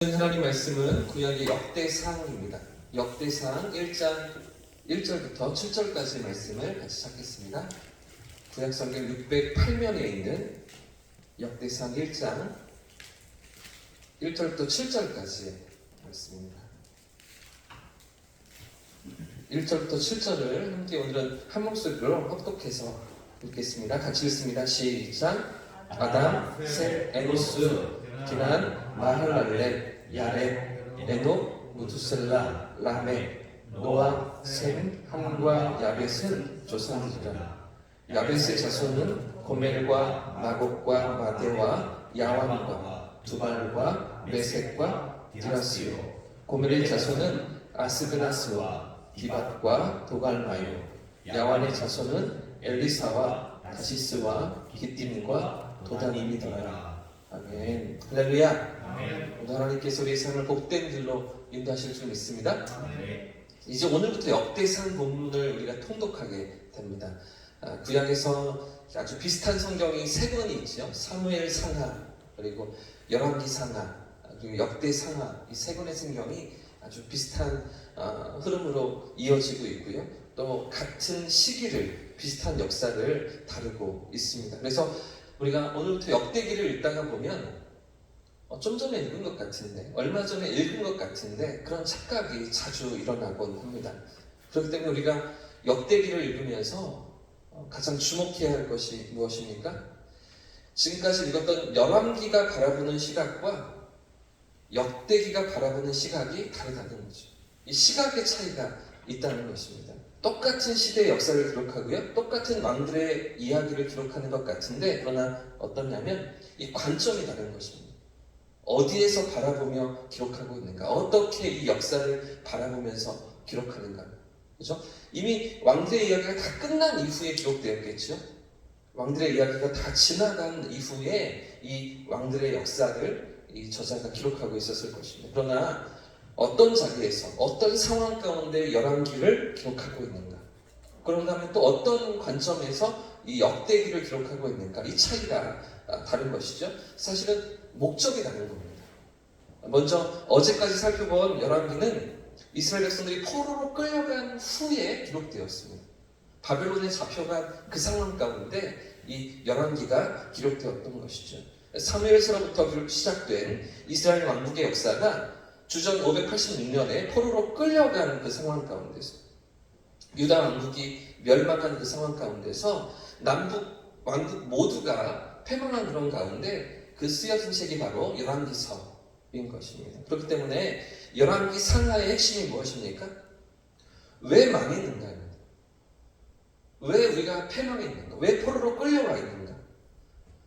하나님 말씀은 구약의 역대상입니다. 역대상 1장 1절부터 7절까지 말씀을 같이 찾겠습니다. 구약성경 608면에 있는 역대상 1장 1절부터 7절까지 말씀입니다. 1절부터 7절을 함께 오늘은 한 목소리로 합독해서 읽겠습니다. 같이 읽습니다. 시작. 아담, 셋, 에노스, 기란, 마할랄렛, 야렛, 에녹, 무두셀라, 라멕, 노아, 셈, 함과 야벳은 조상들이라. 야벳의 자손은 고멜과 마곡과 마대와 야완과 두발과 메색과 디라스요. 고멜의 자손은 아스그나스와 디밧과 도갈마요. 야완의 자손은 엘리사와 다시스와 기띔과 도다님이더라. 아멘. 할렐루야. 아멘. 오늘 하나님께서 우리 삶을 복된 길로 인도하실 줄 믿습니다. 아멘. 이제 오늘부터 역대상 본문을 우리가 통독하게 됩니다. 구약에서 아주 비슷한 성경이 세 권이 있죠. 사무엘 상하, 그리고 열왕기 상하, 그리고 역대 상하, 이 세 권의 성경이 아주 비슷한 흐름으로 이어지고 있고요. 또 같은 시기를, 비슷한 역사를 다루고 있습니다. 그래서 우리가 오늘부터 역대기를 읽다가 보면 좀 전에 읽은 것 같은데, 얼마 전에 읽은 것 같은데 그런 착각이 자주 일어나곤 합니다. 그렇기 때문에 우리가 역대기를 읽으면서 가장 주목해야 할 것이 무엇입니까? 지금까지 읽었던 열왕기가 바라보는 시각과 역대기가 바라보는 시각이 다르다는 거죠. 이 시각의 차이가 있다는 것입니다. 똑같은 시대의 역사를 기록하고요, 똑같은 왕들의 이야기를 기록하는 것 같은데, 그러나 어떠냐면 이 관점이 다른 것입니다. 어디에서 바라보며 기록하고 있는가, 어떻게 이 역사를 바라보면서 기록하는가. 그렇죠? 이미 왕들의 이야기가 다 끝난 이후에 기록되었겠죠. 왕들의 이야기가 다 지나간 이후에 이 왕들의 역사를 이 저자가 기록하고 있었을 것입니다. 그러나 어떤 자리에서, 어떤 상황 가운데 열왕기를 기록하고 있는가, 그런 다음에 또 어떤 관점에서 이 역대기를 기록하고 있는가, 이 차이가 다른 것이죠. 사실은 목적이 다른 겁니다. 먼저 어제까지 살펴본 열왕기는 이스라엘 백성들이 포로로 끌려간 후에 기록되었습니다. 바벨론에 잡혀간 그 상황 가운데 이 열왕기가 기록되었던 것이죠. 사무엘서로부터 시작된 이스라엘 왕국의 역사가 주전 586년에 포로로 끌려간 그 상황 가운데서, 유다 왕국이 멸망한 그 상황 가운데서 남북 왕국 모두가 패망한 그런 가운데 그 쓰여진 책이 바로 열왕기서인 것입니다. 그렇기 때문에 열왕기 상하의 핵심이 무엇입니까? 왜 망했는가요? 왜 우리가 패망했는가? 왜 포로로 끌려와 있는가?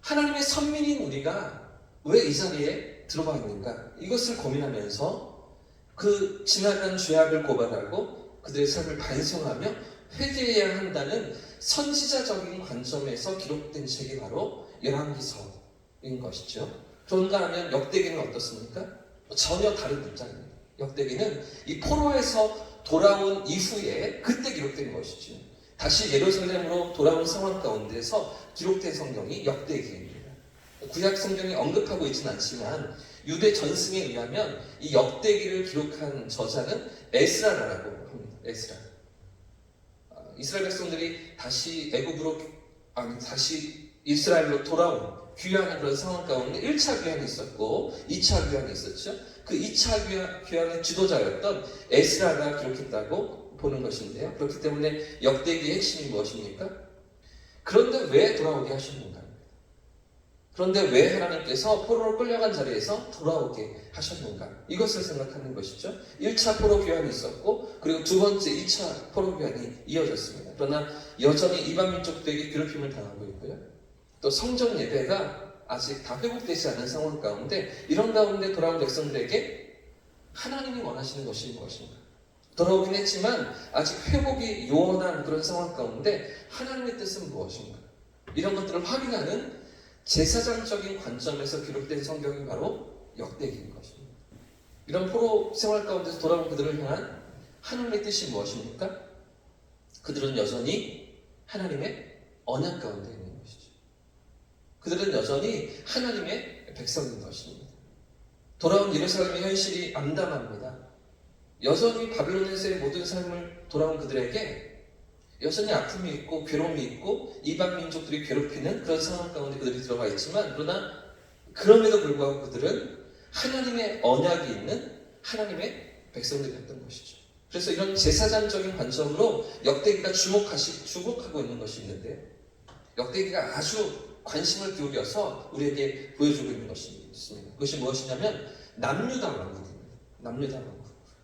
하나님의 선민인 우리가 왜 이 자리에 들어가 있는가? 이것을 고민하면서 그 지나간 죄악을 고발하고 그들의 삶을 반성하며 회개해야 한다는 선지자적인 관점에서 기록된 책이 바로 열왕기서인 것이죠. 그런가 하면 역대기는 어떻습니까? 전혀 다른 문장입니다. 역대기는 이 포로에서 돌아온 이후에 그때 기록된 것이죠. 다시 예루살렘으로 돌아온 상황 가운데서 기록된 성경이 역대기입니다. 구약 성경이 언급하고 있지는 않지만 유대 전승에 의하면 이 역대기를 기록한 저자는 에스라라고 합니다. 에스라. 이스라엘 백성들이 다시 다시 이스라엘로 돌아온 귀환의 그런 상황 가운데 1차 귀환이 있었고 2차 귀환이 있었죠. 그 2차 귀환의 지도자였던 에스라가 기록했다고 보는 것인데요. 그렇기 때문에 역대기의 핵심이 무엇입니까? 그런데 왜 돌아오게 하셨는가? 그런데 왜 하나님께서 포로로 끌려간 자리에서 돌아오게 하셨는가? 이것을 생각하는 것이죠. 1차 포로 귀환이 있었고, 그리고 두 번째 2차 포로 귀환이 이어졌습니다. 그러나 여전히 이방 민족들에게 괴롭힘을 당하고 있고요. 또 성전 예배가 아직 다 회복되지 않은 상황 가운데, 이런 가운데 돌아온 백성들에게 하나님이 원하시는 것이 무엇인가? 돌아오긴 했지만 아직 회복이 요원한 그런 상황 가운데 하나님의 뜻은 무엇인가? 이런 것들을 확인하는 제사장적인 관점에서 기록된 성경이 바로 역대기인 것입니다. 이런 포로 생활 가운데서 돌아온 그들을 향한 하나님의 뜻이 무엇입니까? 그들은 여전히 하나님의 언약 가운데 있는 것이죠. 그들은 여전히 하나님의 백성인 것입니다. 돌아온 예루살렘의 현실이 암담합니다. 여전히 바빌론에서의 모든 삶을 돌아온 그들에게 여전히 아픔이 있고 괴로움이 있고 이방 민족들이 괴롭히는 그런 상황 가운데 그들이 들어가 있지만, 그러나 그럼에도 불구하고 그들은 하나님의 언약이 있는 하나님의 백성들이었던 것이죠. 그래서 이런 제사장적인 관점으로 역대기가 주목하고 있는 것이 있는데, 역대기가 아주 관심을 기울여서 우리에게 보여주고 있는 것이 있습니다. 그것이 무엇이냐면 남유다 왕국입니다. 남유다 왕국.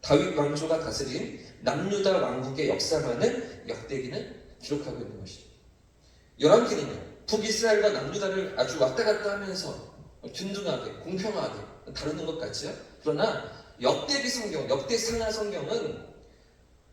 다윗 왕조가 다스린 남유다 왕국의 역사만을 역대기는 기록하고 있는 것이죠. 열왕기는요, 북이스라엘과 남유다를 아주 왔다 갔다 하면서 균등하게 공평하게 다루는 것 같지요. 그러나 역대기 성경, 역대상하 성경은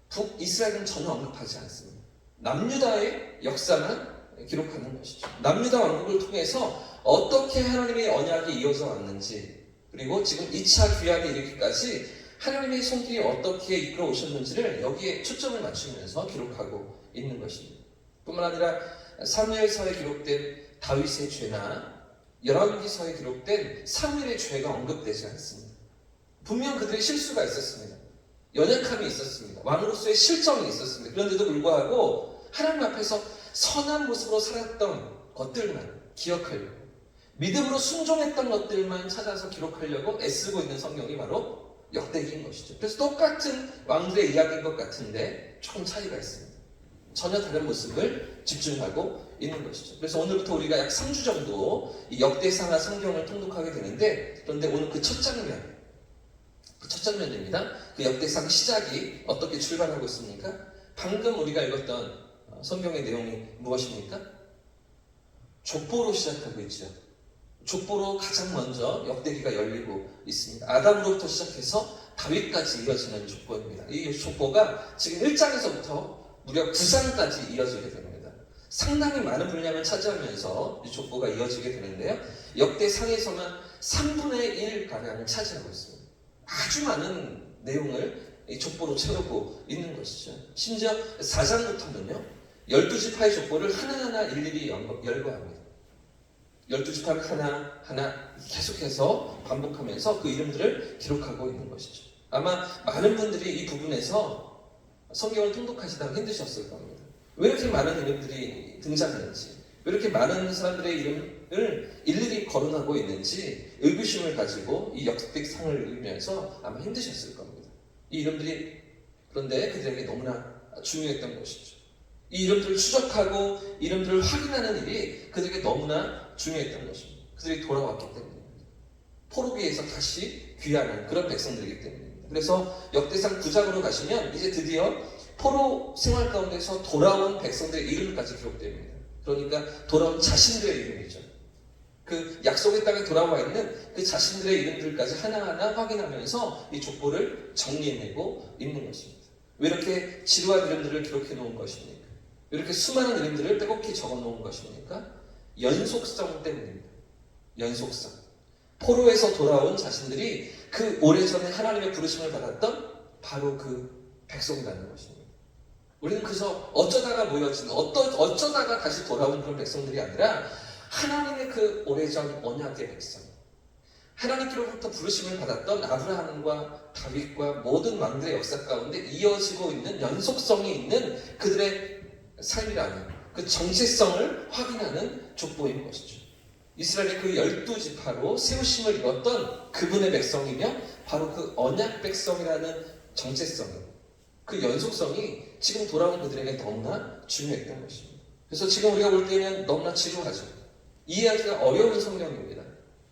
북이스라엘은 전혀 언급하지 않습니다. 남유다의 역사만 기록하는 것이죠. 남유다 왕국을 통해서 어떻게 하나님의 언약이 이어져 왔는지, 그리고 지금 2차 귀환에 이르기까지 하나님의 손길이 어떻게 이끌어 오셨는지를 여기에 초점을 맞추면서 기록하고 있는 것입니다. 뿐만 아니라 사무엘서에 기록된 다윗의 죄나 열왕기서에 기록된 사무엘의 죄가 언급되지 않습니다. 분명 그들의 실수가 있었습니다. 연약함이 있었습니다. 왕으로서의 실정이 있었습니다. 그런데도 불구하고 하나님 앞에서 선한 모습으로 살았던 것들만 기억하려고, 믿음으로 순종했던 것들만 찾아서 기록하려고 애쓰고 있는 성경이 바로 역대기인 것이죠. 그래서 똑같은 왕들의 이야기인 것 같은데 조금 차이가 있습니다. 전혀 다른 모습을 집중하고 있는 것이죠. 그래서 오늘부터 우리가 약 3주 정도 이 역대상하 성경을 통독하게 되는데, 그런데 오늘 그 첫 장면입니다. 그 역대상 시작이 어떻게 출발하고 있습니까? 방금 우리가 읽었던 성경의 내용이 무엇입니까? 족보로 시작하고 있죠. 족보로 가장 먼저 역대기가 열리고 있습니다. 아담으로부터 시작해서 다윗까지 이어지는 족보입니다. 이 족보가 지금 1장에서부터 무려 9장까지 이어지게 됩니다. 상당히 많은 분량을 차지하면서 이 족보가 이어지게 되는데요. 역대상에서만 3분의 1가량을 차지하고 있습니다. 아주 많은 내용을 이 족보로 채우고 있는 것이죠. 심지어 4장부터는요, 12지파의 족보를 하나하나 일일이 열거합니다. 12지파를 하나하나 계속해서 반복하면서 그 이름들을 기록하고 있는 것이죠. 아마 많은 분들이 이 부분에서 성경을 통독하시다가 힘드셨을 겁니다. 왜 이렇게 많은 이름들이 등장하는지, 왜 이렇게 많은 사람들의 이름을 일일이 거론하고 있는지 의구심을 가지고 이 역대상을 읽으면서 아마 힘드셨을 겁니다. 이 이름들이 그런데 그들에게 너무나 중요했던 것이죠. 이 이름들을 추적하고 이름들을 확인하는 일이 그들에게 너무나 중요했던 것입니다. 그들이 돌아왔기 때문입니다. 포로기에서 다시 귀환한 그런 백성들이기 때문입니다. 그래서 역대상 9장으로 가시면 이제 드디어 포로 생활 가운데서 돌아온 백성들의 이름까지 기록됩니다. 그러니까 돌아온 자신들의 이름이죠. 그 약속의 땅에 돌아와 있는 그 자신들의 이름들까지 하나하나 확인하면서 이 족보를 정리해내고 있는 것입니다. 왜 이렇게 지루한 이름들을 기록해 놓은 것입니까? 왜 이렇게 수많은 이름들을 빼곡히 적어 놓은 것입니까? 연속성 때문입니다. 연속성. 포로에서 돌아온 자신들이 그 오래전에 하나님의 부르심을 받았던 바로 그 백성이라는 것입니다. 우리는 그저 어쩌다가 모여진, 어쩌다가 다시 돌아온 그런 백성들이 아니라 하나님의 그 오래전 언약의 백성, 하나님께로부터 부르심을 받았던 아브라함과 다윗과 모든 왕들의 역사 가운데 이어지고 있는 연속성이 있는 그들의 삶이라는 그 정체성을 확인하는 족보인 것이죠. 이스라엘의 그 12지파로 세우심을 이뤘던 그분의 백성이며 바로 그 언약 백성이라는 정체성이, 그 연속성이 지금 돌아온 그들에게 너무나 중요했던 것입니다. 그래서 지금 우리가 볼 때는 너무나 지루하죠. 이해하기가 어려운 성경입니다.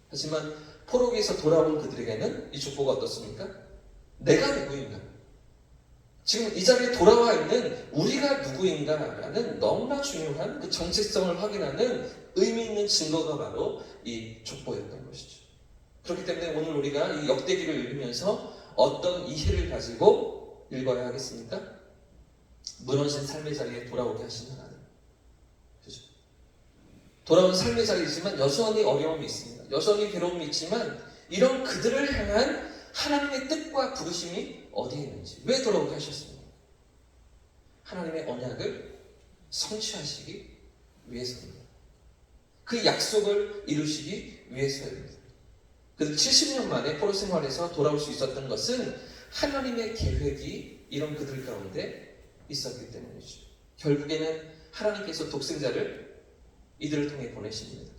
하지만 포로기에서 돌아온 그들에게는 이 족보가 어떻습니까? 내가 누구인가? 지금 이 자리에 돌아와 있는 우리가 누구인가라는 너무나 중요한 그 정체성을 확인하는 의미 있는 증거가 바로 이 족보였던 것이죠. 그렇기 때문에 오늘 우리가 이 역대기를 읽으면서 어떤 이해를 가지고 읽어야 하겠습니까? 무너진 삶의 자리에 돌아오게 하시는 하나님. 그렇죠? 돌아온 삶의 자리이지만 여전히 어려움이 있습니다. 여전히 괴로움이 있지만 이런 그들을 향한 하나님의 뜻과 부르심이 어디에 있는지, 왜 돌아오게 하셨습니까? 하나님의 언약을 성취하시기 위해서입니다. 그 약속을 이루시기 위해서입니다. 그들 70년 만에 포로 생활에서 돌아올 수 있었던 것은 하나님의 계획이 이런 그들 가운데 있었기 때문이죠. 결국에는 하나님께서 독생자를 이들을 통해 보내십니다.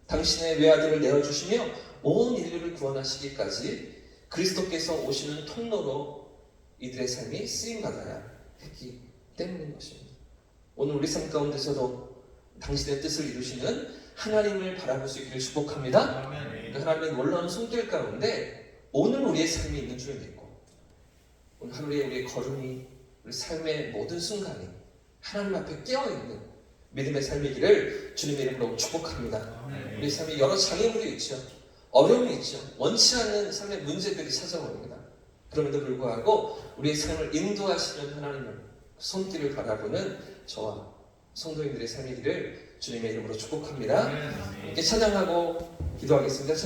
당신의 외아들을 내어주시며 온 인류를 구원하시기까지 그리스도께서 오시는 통로로 이들의 삶이 쓰임받아야 했기 때문인 것입니다. 오늘 우리 삶 가운데서도 당신의 뜻을 이루시는 하나님을 바라볼 수 있기를 축복합니다. 하나님의 놀라운 손길 가운데 오늘 우리의 삶이 있는 줄 믿고 오늘 하루에 우리의 걸음이 우리 삶의 모든 순간이 하나님 앞에 깨어있는 믿음의 삶이기를 주님의 이름으로 축복합니다. 우리 삶에 여러 장애물이 있죠. 어려움이 있죠. 원치 않는 삶의 문제들이 찾아옵니다. 그럼에도 불구하고 우리의 삶을 인도하시는 하나님의 손길을 바라보는 저와 성도님들의 삶이기를 주님의 이름으로 축복합니다. 이렇게 찬양하고 기도하겠습니다.